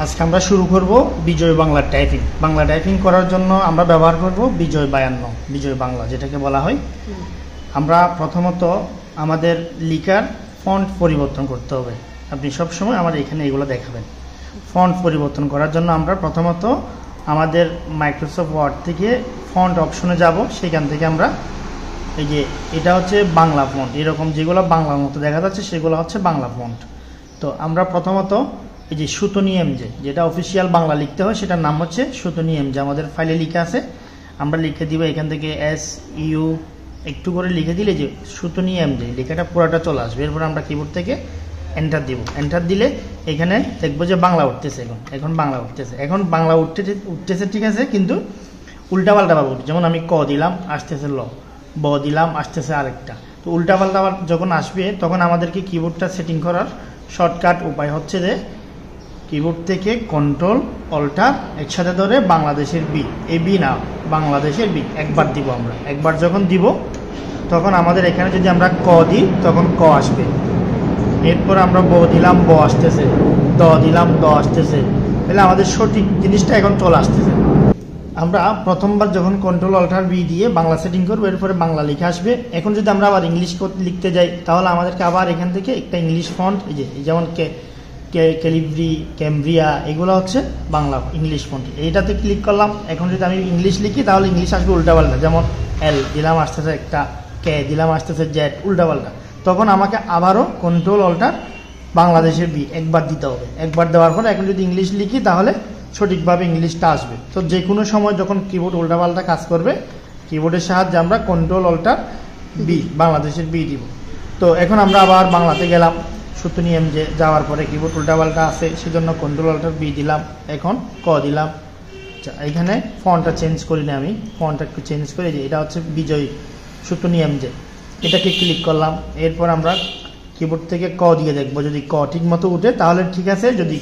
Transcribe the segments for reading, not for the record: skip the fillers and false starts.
আজকে আমরা শুরু করব বিজয় বাংলা টাইপিং। বাংলা টাইপিং করার জন্য আমরা ব্যবহার করব বিজয় 52, বিজয় বাংলা যেটাকে বলা হয়। আমরা প্রথমত আমাদের লিখার ফন্ট পরিবর্তন করতে হবে। আপনি সবসময় আমার এখানে এগুলো দেখাবেন। ফন্ট পরিবর্তন করার জন্য আমরা প্রথমত আমাদের মাইক্রোসফট ওয়ার্ড থেকে ফন্ট অপশনে যাব। সেখান থেকে আমরা এই যে এটা হচ্ছে বাংলা ফন্ট, এরকম যেগুলো বাংলার মতো দেখা যাচ্ছে সেগুলো হচ্ছে বাংলা ফন্ট। তো আমরা প্রথমত এই যে সুতনি এমজে, যেটা অফিসিয়াল বাংলা লিখতে হয় সেটার নাম হচ্ছে সুতনি এমজে, আমাদের ফাইলে লিখে আছে। আমরা লিখে দিব এখান থেকে SU একটু করে লিখে দিলে যে সুতনি এমজে লেখাটা পুরোটা চলে আসবে। এরপর আমরা কিবোর্ড থেকে এন্টার দিব। এন্টার দিলে এখানে দেখবো যে বাংলা উঠতেছে। এখন বাংলা উঠতেছে, এখন বাংলা উঠতেছে ঠিক আছে, কিন্তু উল্টাপাল্টা ভাবে উঠছে। যেমন আমি ক দিলাম আসতেছে ল, ব দিলাম আসতেছে আরেকটা। তো উল্টাপাল্টা যখন আসবে তখন আমাদেরকে কিবোর্ডটা সেটিং করার শর্টকাট উপায় হচ্ছে যে কিবোর্ড থেকে কন্ট্রোল অল্টার একসাথে ধরে বাংলাদেশের বি, এই বি না বাংলাদেশের বি একবার দিব। আমরা একবার যখন দিব তখন আমাদের এখানে যদি আমরা ক দিই তখন ক আসবে। এরপর আমরা ব দিলাম ব আসতেছে, দ দিলাম দ আসতেছে। তাহলে আমাদের সঠিক জিনিসটা এখন চলে আসতেছে। আমরা প্রথমবার যখন কন্ট্রোল অল্টার বি দিয়ে বাংলা সেটিং করবো, এরপরে বাংলা লিখে আসবে। এখন যদি আমরা আবার ইংলিশ লিখতে যাই তাহলে আমাদেরকে আবার এখান থেকে একটা ইংলিশ ফন্ট, এই যে যেমন ক্যালিব্রি, ক্যামব্রিয়া, এগুলো হচ্ছে বাংলা ইংলিশ ফন্ট। এইটাতে ক্লিক করলাম। এখন যদি আমি ইংলিশ লিখি তাহলে ইংলিশ আসবে উল্টাপাল্টা। যেমন এল দিলাম আসতেছে একটা, কে দিলাম আসতেছে জেড, উল্টাপাল্টা। তখন আমাকে আবারও কন্ট্রোল অল্টার বাংলাদেশের বি একবার দিতে হবে। একবার দেওয়ার পরে এখন যদি ইংলিশ লিখি তাহলে সঠিকভাবে ইংলিশটা আসবে। তো যে কোনো সময় যখন কিবোর্ড উল্টাপাল্টা কাজ করবে কিবোর্ডের সাহায্যে আমরা কন্ট্রোল অল্টার বি বাংলাদেশের বি দিব। তো এখন আমরা আবার বাংলাতে গেলাম। সুতনি এমজে যাওয়ার পরে কিবোর্ড উল্টাপাল্টা আছে সেজন্য কন্ট্রোল অল্টার বি দিলাম, এখন ক দিলাম। আচ্ছা, এখানে ফন্টটা চেঞ্জ করি না, আমি ফন্টটা একটু চেঞ্জ করে দিই। এটা হচ্ছে বিজয় সুতনি এমজে, এটাকে ক্লিক করলাম। এরপর আমরা কিবোর্ড থেকে ক দিয়ে দেখবো, যদি ক ঠিক মতো উঠে তাহলে ঠিক আছে, যদি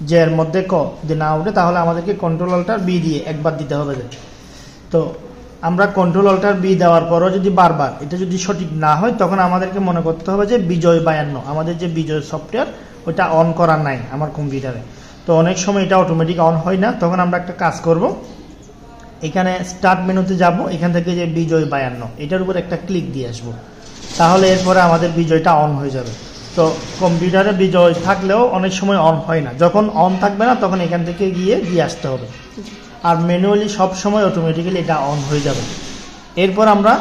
যে এর মধ্যে ক যদি না উঠে তাহলে আমাদেরকে কন্ট্রোল অল্টার বি দিয়ে একবার দিতে হবে। তো আমরা কন্ট্রোল অল্টার বি দেওয়ার পরও যদি বারবার এটা যদি সঠিক না হয় তখন আমাদেরকে মনে করতে হবে যে বিজয় 52 আমাদের যে বিজয় সফটওয়্যার ওইটা অন করা নাই আমার কম্পিউটারে। তো অনেক সময় এটা অটোমেটিক অন হয় না। তখন আমরা একটা কাজ করব, এখানে স্টার্ট মেনুতে যাব, এখান থেকে যে বিজয় 52 এটার উপর একটা ক্লিক দিয়ে আসবো। তাহলে এরপরে আমাদের বিজয়টা অন হয়ে যাবে। তো কম্পিউটারে বিজয় থাকলেও অনেক সময় অন হয় না। যখন অন থাকবে না তখন এখান থেকে গিয়ে দিয়ে আসতে হবে। আর ম্যানুয়ালি সব সময় অটোমেটিক্যালি এটা অন হয়ে যাবে। এরপর আমরা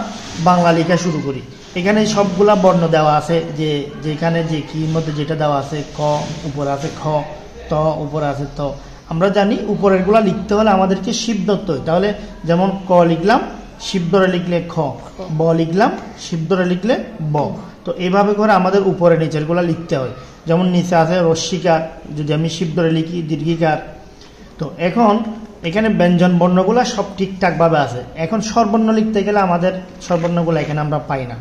বাংলা লেখা শুরু করি। এখানে সবগুলা বর্ণ দেওয়া আছে, যে যেখানে যে কির মধ্যে যেটা দেওয়া আছে, ক উপরে আছে খ, ত উপরে আছে ত। আমরা জানি উপরেরগুলা লিখতে হলে আমাদেরকে শিব ধরতে হয়। তাহলে যেমন ক লিখলাম শিব ধরে লিখলে খ, ব লিখলাম শিব ধরে লিখলে ব। তো এইভাবে করে আমাদের উপরে নিচের গুলা লিখতে হয়। যেমন নিচে আছে রস্যিকার, যদি আমি শিব ধরে লিখি দীর্ঘিকার। তো এখন এখানে ব্যঞ্জন বর্ণগুলো সব ঠিকঠাক ভাবে আছে। এখন স্বরবর্ণ লিখতে গেলে আমাদের স্বরবর্ণগুলো এখানে আমরা পাই না।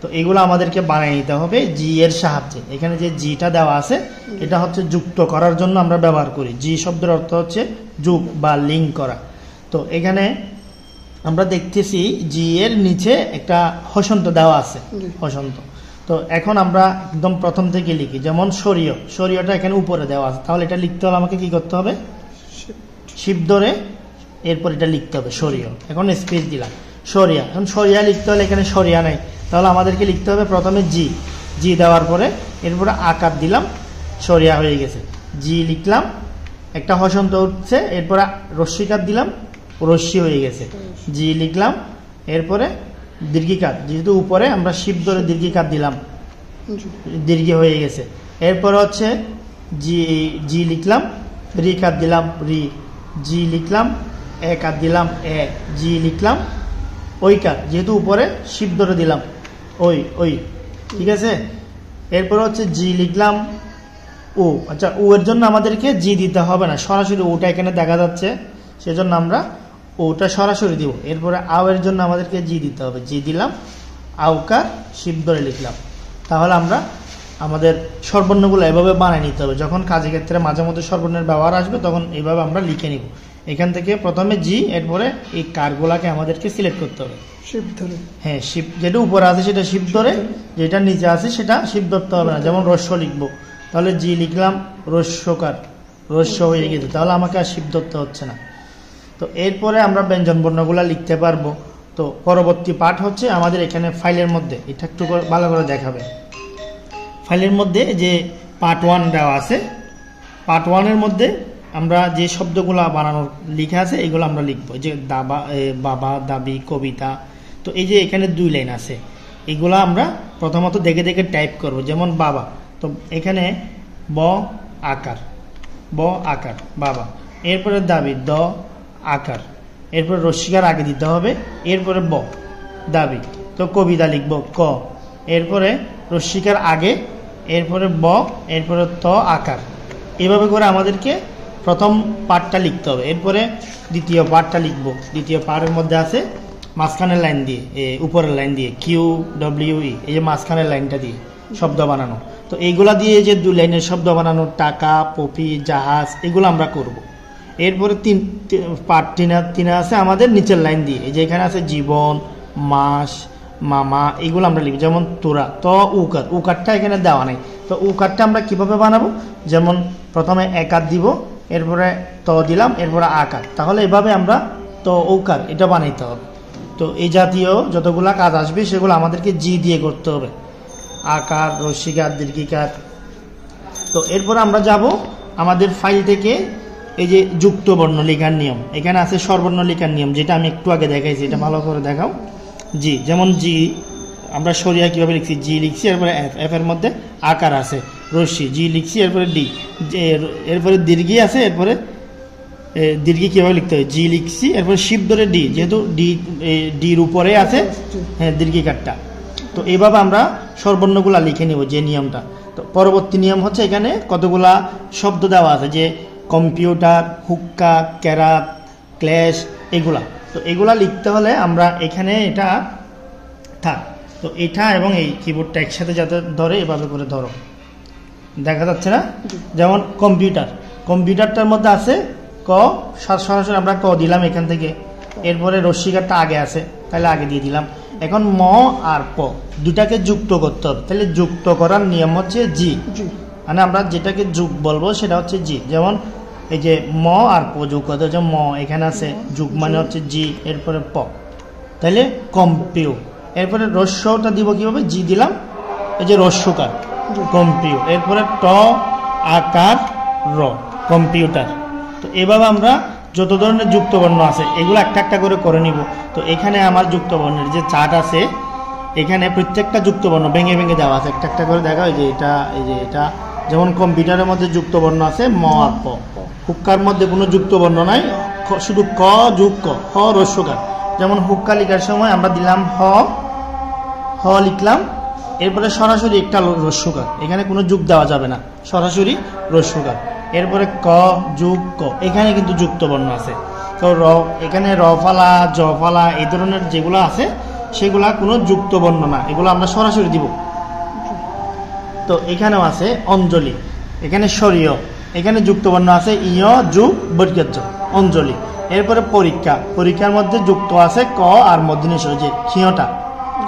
তো এগুলো আমাদেরকে বানিয়ে নিতে হবে জি এর সাহায্যে। এখানে যে জিটা দেওয়া আছে এটা হচ্ছে যুক্ত করার জন্য আমরা ব্যবহার করি। জি শব্দের অর্থ হচ্ছে যোগ বা লিঙ্ক করা। তো এখানে আমরা দেখতেছি জি এর নিচে একটা হসন্ত দেওয়া আছে, হসন্ত। তো এখন আমরা একদম প্রথম থেকে লিখি, যেমন সরিয়, সরিয়টা এখানে উপরে দেওয়া আছে। তাহলে এটা লিখতে হলে আমাকে কি করতে হবে, শিব ধরে এরপর এটা লিখতে হবে সরিয়। এখন স্পেস দিলাম সরিয়া। এখন সরিয়া লিখতে হলে এখানে সরিয়া নাই, তাহলে আমাদেরকে লিখতে হবে প্রথমে জি, জি দেওয়ার পরে এরপরে আকার দিলাম, সরিয়া হয়ে গেছে। জি লিখলাম, একটা হসন্ত উঠছে, এরপরে রস্যিকার দিলাম, রস্যি হয়ে গেছে। জি লিখলাম, এরপরে দীর্ঘিকার, যেহেতু উপরে আমরা শিব ধরে দীর্ঘিকার দিলাম, দীর্ঘ হয়ে গেছে। এরপর হচ্ছে জি, জি লিখলাম, রি কার দিলাম রি, জি লিখলাম, এ কার দিলাম এ, জি লিখলাম, ওই কার, যেহেতু উপরে শিব ধরে দিলাম ওই ওই, ঠিক আছে। এরপর হচ্ছে জি লিখলাম ও। আচ্ছা, ও এর জন্য আমাদেরকে জি দিতে হবে না, সরাসরি ওটা এখানে দেখা যাচ্ছে সেজন্য আমরা ওটা সরাসরি দিব। এরপরে আও এর জন্য আমাদেরকে জি দিতে হবে, জি দিলাম, আউকার শিব ধরে লিখলাম। তাহলে আমরা আমাদের স্বরবর্ণগুলো এভাবে বানিয়ে নিতে হবে। যখন কাজের ক্ষেত্রে মাঝে মধ্যে স্বরবর্ণের ব্যবহার আসবে তখন এইভাবে আমরা লিখে নিব। এখান থেকে প্রথমে জি, এরপরে এই কারগুলাকে আমাদেরকে সিলেক্ট করতে হবে শিব ধরে। হ্যাঁ, শিব, যেটা উপরে আছে সেটা শিব ধরে, যেটা নিচে আছে সেটা শিব ধরতে হবে না। যেমন রস্য লিখবো, তাহলে জি লিখলাম, রস্যকার রস্য হয়ে গেছে, তাহলে আমাকে আর শিফট ধরতে হচ্ছে না। তো এরপরে আমরা ব্যঞ্জন বর্ণগুলো লিখতে পারবো। তো পরবর্তী পার্ট হচ্ছে আমাদের এখানে ফাইলের মধ্যে, এটা একটু ভালো করে দেখাবে। ফাইলের মধ্যে যে পার্ট 1 দেওয়া আছে, পার্ট 1-এর মধ্যে আমরা যে শব্দগুলো বানানোর লিখা আছে এগুলো আমরা লিখবো, যে দাবা, বাবা, দাবি, কবিতা। তো এই যে এখানে 2 লাইন আছে, এগুলো আমরা প্রথমত দেখে দেখে টাইপ করব। যেমন বাবা, তো এখানে ব আকার, ব আকার বাবা। এরপরে দাবি, দ আকার, এরপরে রস্যিকার আগে দিতে হবে, এরপরে ব দাবি। তো কবিতা লিখব ক, এরপরে রস্যিকার আগে, এরপরে ব, এরপরে ত আকার। এভাবে করে আমাদেরকে প্রথম পার্টটা লিখতে হবে। এরপরে দ্বিতীয় পার্টটা লিখব। দ্বিতীয় পার্টের মধ্যে আছে মাঝখানের লাইন দিয়ে, উপরের লাইন দিয়ে কিউ ডব্লিউ ই, এই যে মাঝখানের লাইনটা দিয়ে শব্দ বানানো। তো এইগুলা দিয়ে যে 2 লাইনের শব্দ বানানো, টাকা, পপি, জাহাজ, এগুলো আমরা করব। এরপরে পার্ট 3 আছে আমাদের নিচের লাইন দিয়ে, এই যে এখানে আছে জীবন, মাস, মামা, এগুলো আমরা লিখব। যেমন তোরা, ত উকার, উকারটা এখানে দেওয়া নেই। তো উকারটা আমরা কিভাবে বানাবো, যেমন প্রথমে একার দিব, এরপরে ত দিলাম, এরপরে আকার। তাহলে এভাবে আমরা ত উকার এটা বানাইতে হবে। তো এই জাতীয় যতগুলা কাজ আসবে সেগুলো আমাদেরকে জি দিয়ে করতে হবে, আকার, রস্যিকার, দীর্ঘিকার। তো এরপর আমরা যাব আমাদের ফাইল থেকে এই যে যুক্ত বর্ণ লেখার নিয়ম, এখানে আছে স্বরবর্ণ লেখার নিয়ম, যেটা আমি একটু আগে দেখাইছি, এটা ভালো করে দেখাও। জি, যেমন জি আমরা সরিয়া কিভাবে লিখছি, জি লিখছি, এরপরে এফ, এফ এর মধ্যে আকার আছে, রস্যি, জি লিখছি, এরপরে ডি, এরপরে দীর্ঘি আছে, এরপরে দীর্ঘি কিভাবে লিখতে হয়, জি লিখছি, এরপরে শিপ ধরে ডি, যেহেতু ডির উপরে আছে হ্যাঁ দীর্ঘিকারটা। তো এইভাবে আমরা স্বরবর্ণগুলা লিখে নিব, যে নিয়মটা। তো পরবর্তী নিয়ম হচ্ছে এখানে কতগুলা শব্দ দেওয়া আছে, যে কম্পিউটার, হুক্কা, ক্যারাত, ক্ল্যাশ, এগুলা। তো এগুলা লিখতে হলে আমরা এখানে এটা থাক, তো এটা এবং এই কিবোর্ডটা একসাথে যাতে ধরে, এভাবে করে ধরো, দেখা যাচ্ছে না? যেমন কম্পিউটার, কম্পিউটারটার মধ্যে আছে ক, সরাসরি আমরা ক দিলাম এখান থেকে, এরপরে রস্যিকারটা আগে আছে, তাহলে আগে দিয়ে দিলাম। এখন ম আর প দুটাকে যুক্ত করতে হবে, তাহলে যুক্ত করার নিয়ম হচ্ছে জি, মানে আমরা যেটাকে যুগ বলবো সেটা হচ্ছে জি। যেমন এই যে ম আর প যোগ করতে হচ্ছে, ম এখানে আছে, যুগ মানে হচ্ছে জি, এরপরে প, তাহলে কম্পিউ। এরপরে রস্যটা দিব কিভাবে, জি দিলাম, এই যে রস্যকার কম্পিউ, এরপরে ট আকার র কম্পিউটার। তো এভাবে আমরা যত ধরনের যুক্ত বর্ণ আছে এগুলো একটা একটা করে নিব। তো এখানে আমার যুক্ত বর্ণের যে চার্ট আছে, এখানে প্রত্যেকটা যুক্ত বর্ণ ভেঙে ভেঙে দেওয়া আছে, একটা একটা করে দেখা। এই যে এটা, এই যে এটা, যেমন কম্পিউটারের মধ্যে যুক্ত বর্ণ আছে ম আর প, হুক্কার মধ্যে কোনো যুক্ত বর্ণ নাই, শুধু ক যুগ ক, হ রস্যকার। যেমন হুক্কা লেখার সময় আমরা দিলাম হ, হ লিখলাম, এরপরে সরাসরি একটা রস্যকার, এখানে কোনো যুগ দেওয়া যাবে না, সরাসরি রস্যকার। এরপরে ক যুগ ক, এখানে কিন্তু যুক্ত বর্ণ আছে। তো র, এখানে র ফালা, জ ফালা, এই ধরনের যেগুলো আছে সেগুলা কোনো যুক্ত বর্ণ না, এগুলো আমরা সরাসরি দিব। তো এখানেও আছে অঞ্জলি, এখানে সরিয়, এখানে যুক্ত বর্ণ আছে ইয় যুগ বর্গজ অঞ্জলি। এরপরে পরীক্ষা, পরীক্ষার মধ্যে যুক্ত আছে ক আর মধ্যনিস, যে ক্ষীয়টা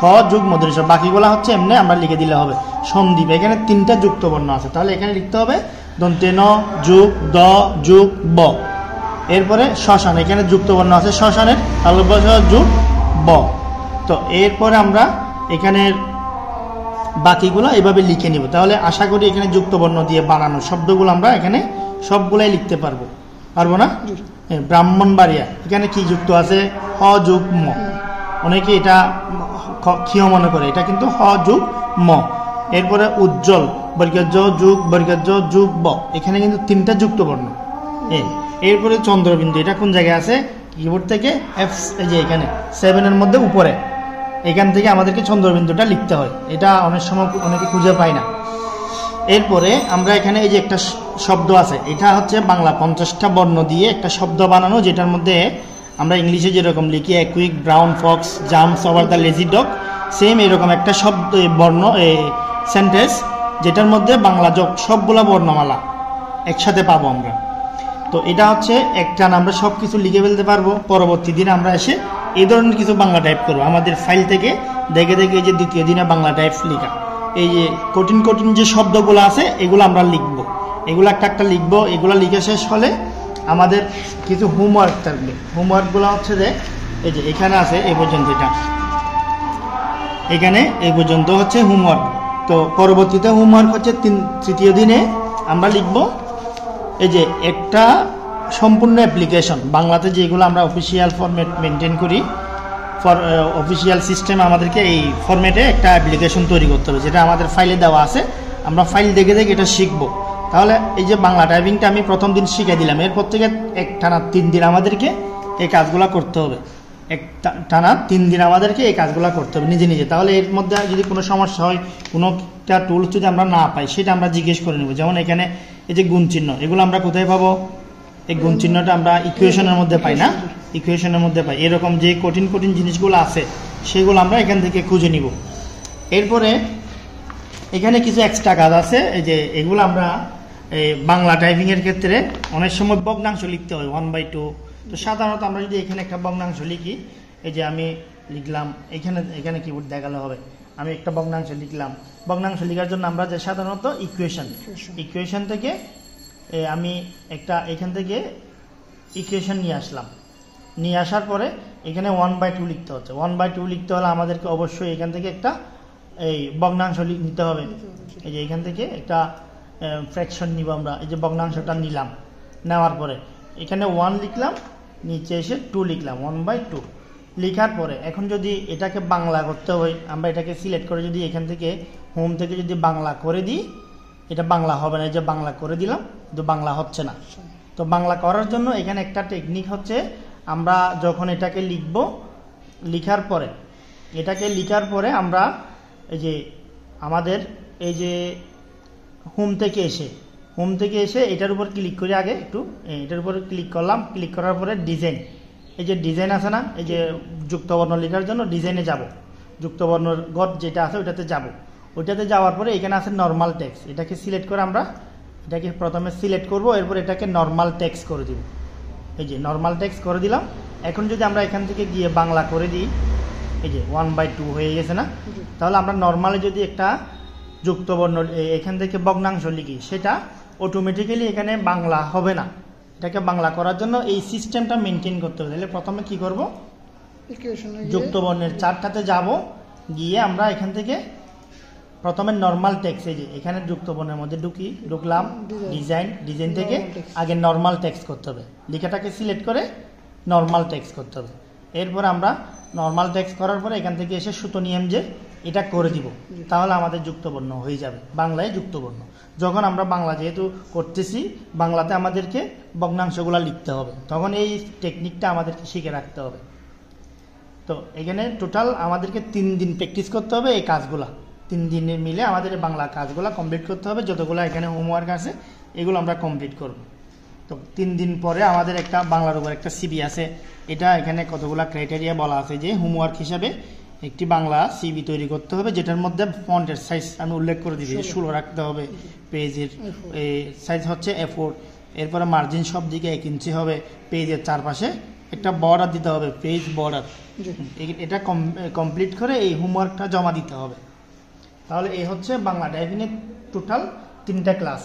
ক যুগ মধ্যনিস, বাকিগুলা হচ্ছে এমনি আমরা লিখে দিলে হবে। সন্দীপ, এখানে 3টা যুক্ত বর্ণ আছে, তাহলে এখানে লিখতে হবে দন্তে ন যুগ দ যুগ ব। এরপরে শ্মশান, এখানে যুক্ত বর্ণ আছে শ্মশানের, যুগ ব। তো এরপরে আমরা এখানে বাকিগুলো এভাবে লিখে নিব। তাহলে আশা করি এখানে যুক্ত বর্ণ দিয়ে বানানো শব্দগুলো আমরা এখানে সবগুলাই লিখতে পারবো, পারবো না? ব্রাহ্মণবাড়িয়া, এখানে কি যুক্ত আছে, হ যুগ ম, অনেকে এটা ক্ষীয় মনে করে, এটা কিন্তু হ যুগ ম। এরপরে উজ্জ্বল, বর্গজ যুগ বর্গজ যুগ ব, এখানে কিন্তু 3টা যুক্ত বর্ণ। এরপরে চন্দ্রবিন্দু, এটা কোন জায়গায় আছে, কিবোর্ড থেকে এফ, এই যে এখানে 7-এর মধ্যে উপরে, এখান থেকে আমাদেরকে চন্দ্রবিন্দুটা লিখতে হয়, এটা অনেক সময় অনেকে খুঁজে পায় না। এরপরে আমরা এখানে এই যে একটা শব্দ আছে, এটা হচ্ছে বাংলা 50টা বর্ণ দিয়ে একটা শব্দ বানানো, যেটার মধ্যে আমরা ইংলিশে যেরকম লিখি a quick brown Fox jumps over the lazy dog, same এরকম একটা শব্দ বর্ণ সেন্টেন্স, যেটার মধ্যে বাংলা সবগুলা বর্ণমালা একসাথে পাবো আমরা। তো এটা হচ্ছে একটা, আমরা সব কিছু লিখে ফেলতে পারবো। পরবর্তী দিনে আমরা এসে এই ধরনের কিছু বাংলা টাইপ করবো, আমাদের ফাইল থেকে দেখে দেখে। এই যে দ্বিতীয় দিনে বাংলা টাইপ লেখা, এই যে কঠিন কঠিন যে শব্দগুলো আছে এগুলো আমরা লিখবো, এগুলো একটা একটা লিখবো। এগুলো লিখে শেষ হলে আমাদের কিছু হোমওয়ার্ক থাকবে। হোমওয়ার্কগুলো হচ্ছে যে এই যে এখানে আছে এই পর্যন্ত, এটা এখানে এই পর্যন্ত হচ্ছে হোমওয়ার্ক। তো পরবর্তীতে হোমওয়ার্ক হচ্ছে তৃতীয় দিনে আমরা লিখব এই যে একটা সম্পূর্ণ অ্যাপ্লিকেশন বাংলাতে, যেগুলো আমরা অফিসিয়াল ফরম্যাট মেনটেন করি, অফিসিয়াল সিস্টেম আমাদেরকে এই ফরম্যাটে একটা অ্যাপ্লিকেশন তৈরি করতে হবে, যেটা আমাদের ফাইলে দেওয়া আছে। আমরা ফাইল দেখে দেখে এটা শিখব। তাহলে এই যে বাংলা টাইপিংটা আমি প্রথম দিন শিখে দিলাম, এরপর থেকে টানা 3 দিন আমাদেরকে এই কাজগুলো করতে হবে। টানা 3 দিন আমাদেরকে এই কাজগুলো করতে হবে নিজে নিজে। তাহলে এর মধ্যে যদি কোনো সমস্যা হয়, কোনোটা টুলস যদি আমরা না পাই, সেটা আমরা জিজ্ঞেস করে নেব। যেমন এখানে এই যে গুণ চিহ্ন, এগুলো আমরা কোথায় পাবো? এই গুণ চিহ্নটা আমরা ইকুয়েশনের মধ্যে পাই না, ইকুয়েশনের মধ্যে পাই। এরকম যে কঠিন কঠিন জিনিসগুলো আছে সেগুলো আমরা এখান থেকে খুঁজে নিব। এরপরে এখানে কিছু এক্সট্রা কাজ আছে, এই যে এগুলো আমরা বাংলা টাইপিংয়ের ক্ষেত্রে অনেক সময় ভগ্নাংশ লিখতে হয় 1/2। তো সাধারণত আমরা যদি এখানে একটা ভগ্নাংশ লিখি, এই যে আমি লিখলাম, এখানে কিবোর্ড দেখালে হবে, আমি একটা ভগ্নাংশ লিখলাম। ভগ্নাংশ লেখার জন্য আমরা যে সাধারণত ইকুয়েশন থেকে আমি একটা এখান থেকে ইকুয়েশন নিয়ে আসলাম। নিয়ে আসার পরে এখানে 1/2 লিখতে হচ্ছে। 1/2 লিখতে হলে আমাদেরকে অবশ্যই এখান থেকে একটা এই ভগ্নাংশ নিতে হবে। এই যে এখান থেকে একটা ফ্র্যাকশন নিব আমরা। এই যে ভগ্নাংশটা নিলাম, নেওয়ার পরে এখানে 1 লিখলাম, নিচে এসে 2 লিখলাম, 1/2 লেখার পরে এখন যদি এটাকে বাংলা করতে হয়, আমরা এটাকে সিলেক্ট করে যদি এখান থেকে হোম থেকে যদি বাংলা করে দিই, এটা বাংলা হবে না। এই যে বাংলা করে দিলাম, কিন্তু বাংলা হচ্ছে না। তো বাংলা করার জন্য এখানে একটা টেকনিক হচ্ছে, আমরা যখন এটাকে লিখব, লিখার পরে আমরা এই যে আমাদের এই যে হোম থেকে এসে এটার উপর ক্লিক করে আগে একটু এটার উপর ক্লিক করলাম। ক্লিক করার পরে ডিজাইন, এই যে ডিজাইন আছে না, এই যে যুক্তবর্ণ লেখার জন্য ডিজাইনে যাব, যুক্তবর্ণর গড় যেটা আছে ওইটাতে যাব। ওইটাতে যাওয়ার পরে এখানে আছে নর্মাল টেক্সট, এটাকে সিলেক্ট করে আমরা এটাকে প্রথমে সিলেক্ট করব, এরপর এটাকে নর্মাল টেক্সট করে দিব। এই যে নর্মাল টেক্সট করে দিলাম। এখন যদি আমরা এখান থেকে গিয়ে বাংলা করে দিই, এই যে 1/2 হয়ে গেছে না? তাহলে আমরা নর্মালি যদি একটা যুক্তবর্ণ এখান থেকে ভগ্নাংশ লিখি, সেটা অটোমেটিক্যালি এখানে বাংলা হবে না। এটাকে বাংলা করার জন্য এই সিস্টেমটা মেনটেন করতে হবে। তাহলে প্রথমে কি করব, যুক্তবর্ণের চারটাতে যাব, গিয়ে আমরা এখান থেকে প্রথমে নর্মাল টেক্সট, এই যে এখানে যুক্তবর্ণের মধ্যে ঢুকলাম, ডিজাইন থেকে আগে নর্মাল টেক্সট করতে হবে। লেখাটাকে সিলেক্ট করে নর্মাল টেক্সট করতে হবে। এরপর আমরা নর্মাল টেক্সট করার পরে এখান থেকে এসে সুতো নিয়ম যে এটা করে দিব, তাহলে আমাদের যুক্তবর্ণ হয়ে যাবে, বাংলায় যুক্তবর্ণ। যখন আমরা বাংলা যেহেতু করতেছি, বাংলাতে আমাদেরকে ভগ্নাংশগুলো লিখতে হবে, তখন এই টেকনিকটা আমাদেরকে শিখে রাখতে হবে। তো এখানে টোটাল আমাদেরকে 3 দিন প্র্যাকটিস করতে হবে এই কাজগুলা। 3 দিনে মিলে আমাদের বাংলা কাজগুলো কমপ্লিট করতে হবে। যতগুলো এখানে হোমওয়ার্ক আছে এগুলো আমরা কমপ্লিট করব। তো 3 দিন পরে আমাদের একটা বাংলার উপর একটা সিবি আছে। এটা এখানে কতগুলা ক্রাইটেরিয়া বলা আছে যে হোমওয়ার্ক হিসাবে একটি বাংলা সিবি তৈরি করতে হবে, যেটার মধ্যে ফন্টের সাইজ আমি উল্লেখ করে দিয়েছি 16 রাখতে হবে। পেজের সাইজ হচ্ছে A4। এরপরে মার্জিন সব দিকে 1 ইঞ্চি হবে। পেজের চারপাশে একটা বর্ডার দিতে হবে, পেজ বর্ডার। এটা কমপ্লিট করে এই হোমওয়ার্কটা জমা দিতে হবে। তাহলে এই হচ্ছে বাংলা টাইপিংয়ের টোটাল 3টা ক্লাস।